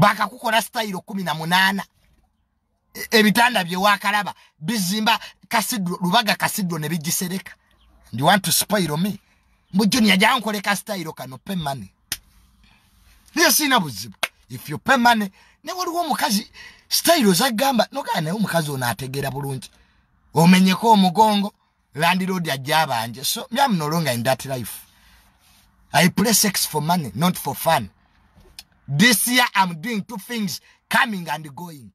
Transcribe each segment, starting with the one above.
Baka kukola style 18 ebitanda bye wakalaba bizimba kasidro lubaga kasidro ne bigisereka. You want to spoil me? Mujuni yaja nkoleka style kano pay money. Yes ina buzibu. If you pay money ne waliwo mukazi style za gamba no kana omukazi onategera bulungi. Omenyeko omugongo landlord ajabanje. So me am no longer in that life. I play sex for money, not for fun. This year I'm doing 2 things, coming and going.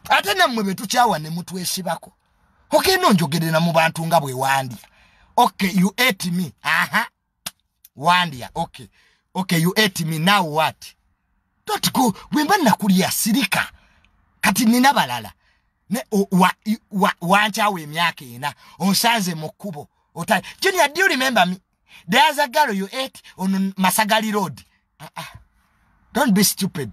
Atena mwe tuchawa ne mutu esibako. Okay, no njogede na mu bantu nga bwe wandia. Okay, you ate me. Aha. Wandia. Okay. Okay, you ate me. Now what? Don't go. Wemba nakulia sirika. Kati nina balala. Ne wancha we myake ina. Onsanze mokubo. Otai. Junior, do you remember me? There's a girl you ate on Masagali Road. Don't be stupid.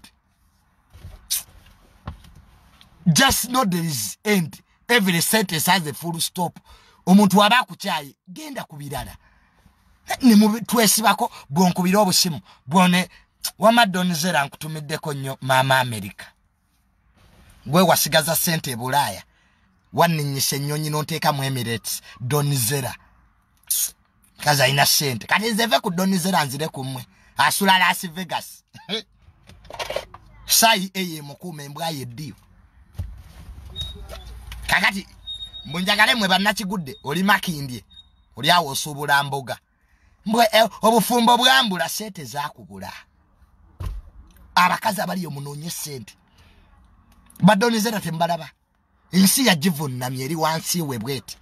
Just know there is end. Every sentence has a full stop. Omuntu wabaku chai genda kubirala. Ni mu twesibako bwonkubira obusimu. Bwone wamadonzera nkutumiddeko nnyo mama America. Gwe wasigaza sente Bulaya. Wanninyise nnyonyi nonteeka mu Emirates donzera. Kaza ina sente. Kati nzeve ku donzera nzire kumwe. Asula Las Vegas. Sai eye mukume mbwa yeddio. Kakati mbunjagale mwe bannakigudde oli makindye oli awo osubula mboga mbwe obufumbo bwambula sente zakubula abakazi abali omunonye sente badonizera tembalaba ensi ya jivuna myeri wansi we bwete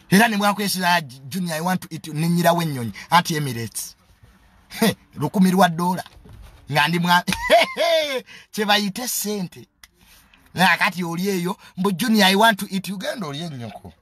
era ne mwakwesira Junior I want to eat ninyira wennyonyi anti Emirates $1,000 ngandi mwa chebayite sente. Na kati oli eyo mbo Junior I want to eat ugendo oli ennyoko.